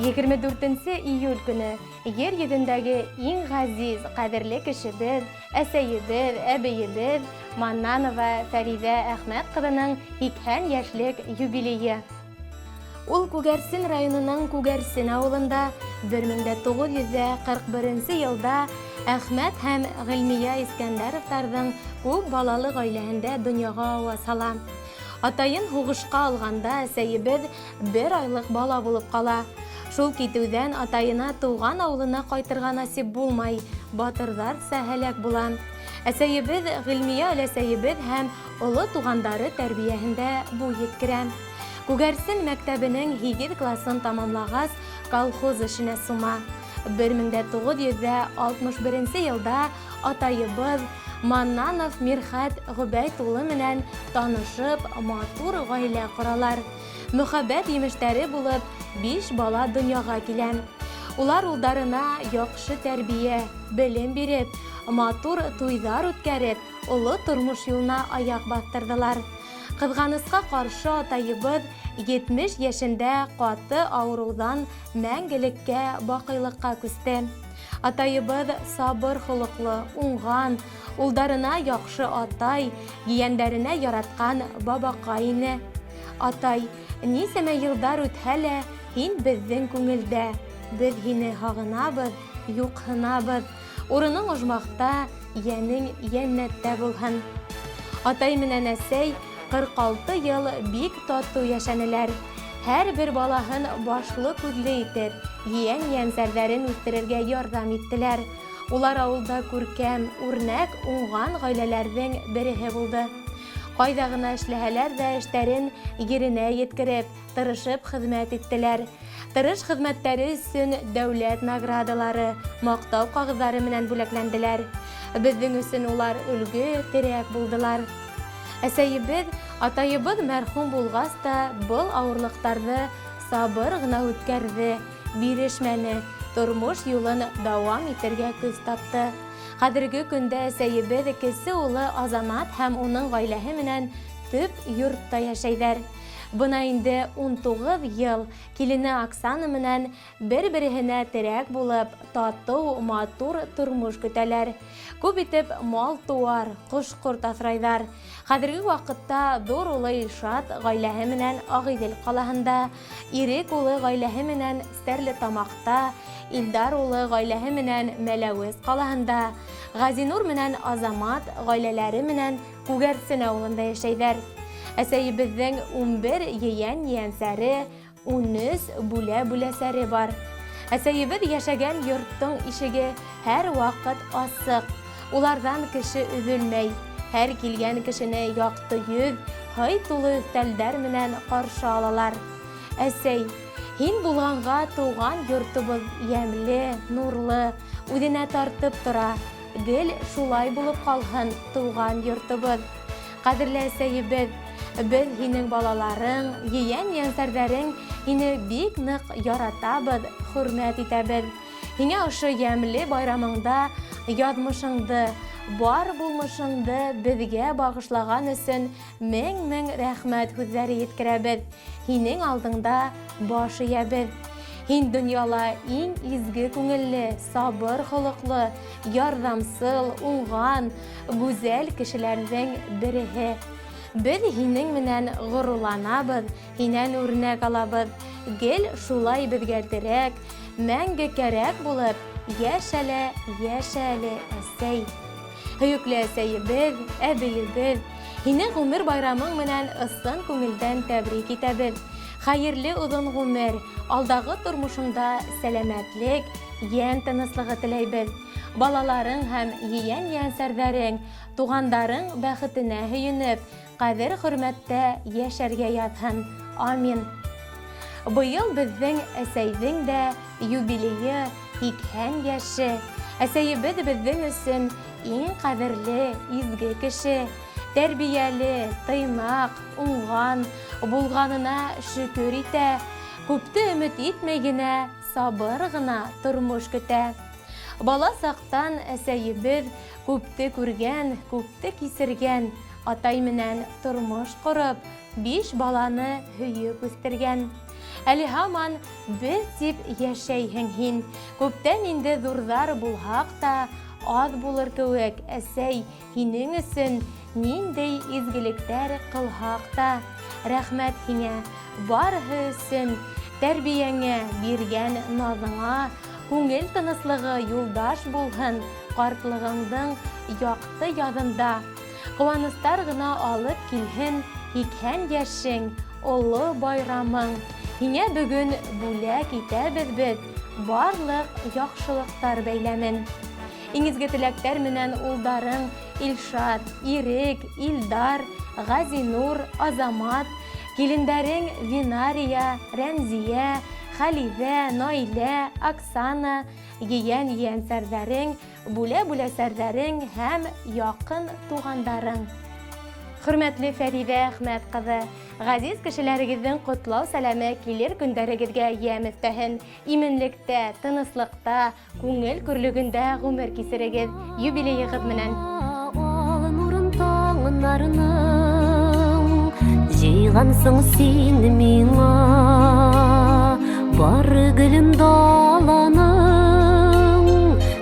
24 июль көне ер йөзендәге иң газиз, кадерле кешебез, әсәебез, әбиебез Маннанова Фәридә Әхмәт кызының 80 яшьлек юбилее. Ул Күгәрсен районының Күгәрсен авылында 1941 елда Әхмәт һәм Гыйльмия Искәндәровтарның күп балалы гаиләһендә дөньяга ауа сала. Атайын һугышка алганда әсәебез 1 айлык бала булып кала. Шул китүдән атайына туган авылына кайтырга насип булмай, батырдар һәлак була. Әсәебез Гыйльмия өләсәебез һәм олы тугандары тәрбияһендә бу еткерә. Күгәрсен мәктәбенең 8 классын тамамлагач, колхоз эшенә сума. 1961 елда атайыбыз Маннанов Мирхәт Гобәйт улы менән танышып, матур гаилә коралар. Мөхәббәт имештәре булып, 5 бала дөньяга килә. Улар улдарына яхшы тәрбия, белем биреп, матур туйдар үткәреп, олы тормыш юлына аяк бастырдылар. Кызганыска каршы атайыбыз 70 яшендә каты авырудан мәңгелеккә бакыйлыкка күсте. Атайыбыз сабыр холыклы, уңган, улдарына яхшы атай, гияндәренә яраткан бабакай ине. Атай, нисәмә елдар үтһә лә, һин безнең күңелдә. Без һине һагынабыз, юкһынабыз. Урының ожмакта, янең яннәттә булһын. Атай менән әсәй 46 ел бик тату яшәнеләр. Һәр бер балаһын башлы күҙле итеп, йән-йәнсәрҙәрен үстерергә ярдәм иттеләр. Улар авылда күркәм, үрнәк, уңган гаиләләрҙең береһе булды. Кайда гына эшләһәләр дә эштәрен еренә еткереп, тырышып хезмәт иттеләр. Тырыш хезмәттәре өсөн дәүләт наградалары, мактау кагыҙҙары менән бүләкләнделәр. Безнең өсөн улар өлгө, терәк булдылар. Әсәйебез, атайыбыз мәрхүм булгас та, был ауырлыктарҙы сабыр гына үткәрҙе, бирешмәне, тормош юлын дауам итергә көс тапты. Хәҙерге көндә әсәйебез кесе улы Азамат һәм уның гаиләһе менән төп йортта яшәйҙәр. Бына инде 19 ел килене Оксана менән бер-береһенә терәк булып, тату, матур тормош көтәләр. Күп итеп мал туар, кош-ҡорт аҫрайҙар. Хәҙерге ваҡытта ҙур улы Илшат ғаиләһе менән Ағиҙел ҡалаһында, Ирек улы ғаиләһе менән Стәрлетамаҡта, Илдар улы ғаиләһе менән Мәләүез ҡалаһында, Ғәзинур менән Азамат ғаиләләре менән Күгәрсен ауылында йәшәйҙәр. Әсәйебеҙҙең 11 йән-йәнсәре, 13 бүлә-бүләсәре бар. Әсәйебеҙ йәшәгән йорттың ишеге һәр ваҡыт асыҡ. Уларҙан кеше өҙөлмәй. Һәр килгән кешене яҡты йөҙ, һый тулы өҫтәлдәр менән ҡаршы алалар. Әсәй, һин булғанға тыуған йортобоҙ йәмле, нурлы, үҙенә тартып тора. Гел шулай булып ҡалһын тыуған йортобоҙ. Ҡәҙерле әсәйебеҙ, без һинең балаларың, йән-йәнсәрҙәрең һине бик ныҡ яратабыҙ, хөрмәт итәбеҙ. Һиңә ошо йәмле байрамыңда яҙмышыңды, бар булмышыңды беҙгә бағышлаған өсөн мең-мең рәхмәт һүҙҙәре еткерәбеҙ. Һинең алдыңда баш эйәбеҙ. Һин донъяла иң изге күңелле, сабыр холоҡлы, ярҙамсыл, уңған, гүзәл кешеләрҙең береһе. Без һинең менән ғорурланабыҙ, һинән үрнәк алабыҙ. Гел шулай беҙгә терәк, мәңге кәрәк булып, йәшәле, әсәй. Һөйөкле әсәйебеҙ, әбейебеҙ, һине ғүмер байрамың менән ысын күңелдән тәбрик итәбеҙ. Хәйерле оҙон ғүмер, алдағы тормошоңда сәләмәтлек, йән тыныслығы теләйбеҙ. Балаларың һәм йән-йәнсәрҙәрең, туғандарың бәхетенә һөйөнөп, ҡәҙер-хөрмәттә йәшәргә яҙһын. Амин. Быйыл беҙҙең әсәйҙең дә юбилейы 80 йәше. Әсәйебеҙ беҙҙең өсөн иң ҡәҙерле, изге кеше. Тәрбиәле, тыйнаҡ, уңған, булғанына шөкөр итә. Күпте өмөт итмәй генә, сабыр ғына тормош көтә. Бала саҡтан әсәйебеҙ күпте күргән, күпте кисергән. Атай менән тормош ҡороп, 5 баланы һөйөп үҫтергән. әлі һаман біз деп яшәйһең һин. Күптән инде зурдар булһак та, аз булыр кеүек, әсәй, һинең өсөн ниндәй изгелектәр кылһак та. Рәхмәт һиңә, барыһы өсөн, тәрбиәңә, биргән назыңа, күңел тыныслыгы юлдаш булһын, картлыгыңдың якты ядында. Куаныстар гына алып килһен, икән яшең, олы байрамың. Һиңә бүген бүләк итәбез бит, барлык яхшылыктар бәйләмен. Иңизге теләктәр менән улдарың Илшат, Ирек, Илдар, Газинур, Азамат, килендәрең Винария, Рәмзия, Халидә, Наилә, Оксана, ейән-ейәнсәрҙәрең, бүлә-бүлә сәрҙәрең һәм яҡын туғандарың. Хөрмәтле Фәридә Әхмәт ҡыҙы, ғәзиз кешеләрегеҙҙең ҡотлау сәләме килер көндәрегеҙгә йәм өҫтәһен. Именлектә, тыныслыҡта, күңел көрлөгөндә ғүмер кисерегеҙ. Юбилейығыҙ менән. Нурын таңынарының, жиғансың син миңа, бар гүлін даланың,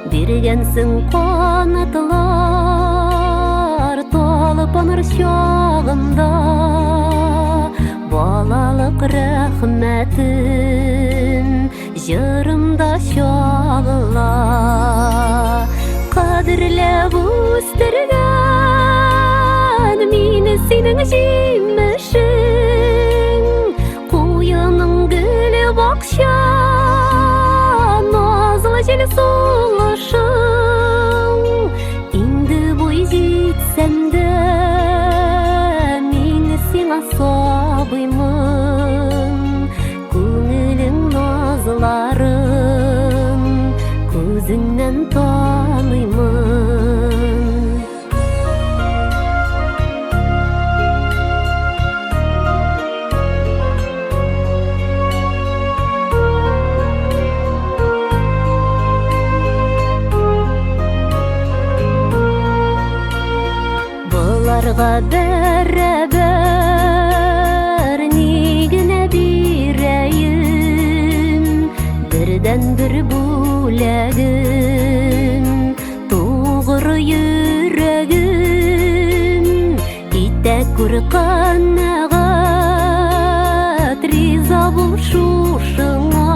бергәнсің қанатылар, талпаныр шағымда, балалық рәхмәтін жырымда шағыла. Қадірләп үстергән мине синең җимешең, ҡуйының гөле баҡша, назлы җил сулышың. Инде буй җитсәм дә, мин сиңа сабыймын, күңелең назларын күзеңнән таныймын. Бұларға бәрәбәр ни генә бирәйем, бердән бер бүләгем, туғры йөрәгем, итә күр ҡәнәғәт, риза бул шушыңа,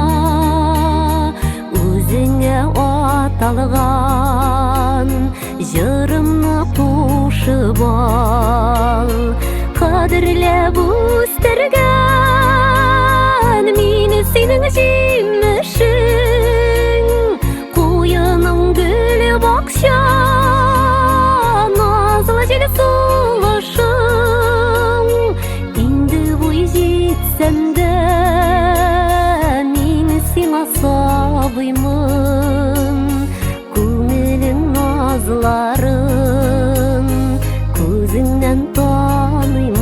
үзеңә аталған жырымны ҡушып ал. Ҡәдерләп үстергән мине синең җимешең, ҡуйының гөле баҡша, назлы җил сулышың. Инде буй җитсәм дә, мин сиңа сабыймын, күңелең назларын күзеңнән таныймын.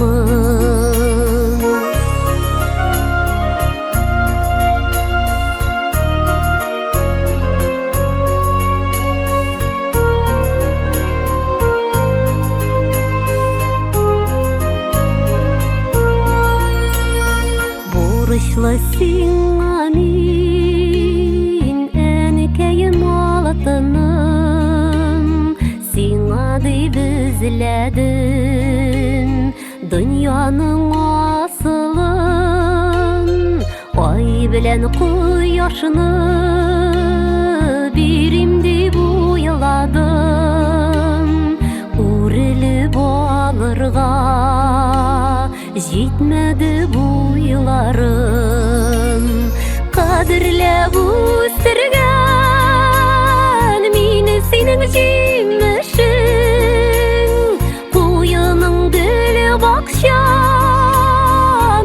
Бурычлы сиңа мин, әнекәйем алтыным, сиңа дип эзләдем дөньяның асылын. Ай белән ҡояшны бирим дип уйладым, үрелеп алырға җитмәде буйларым. Ҡәдерләп үстергән мине синең җимешең, ҡуйының гөле баҡша,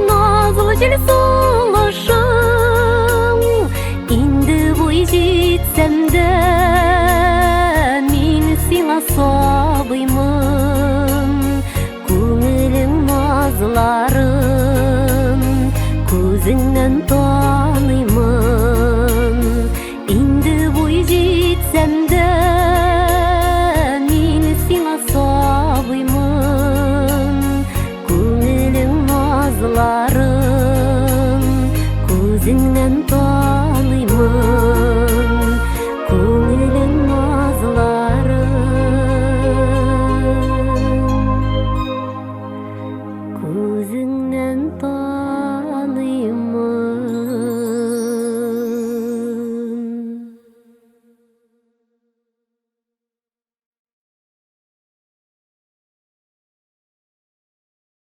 назлы җил сулышың. Инде буй җитсәм дә, мин сиңа сабыймын, күңелең назларын күзеңнән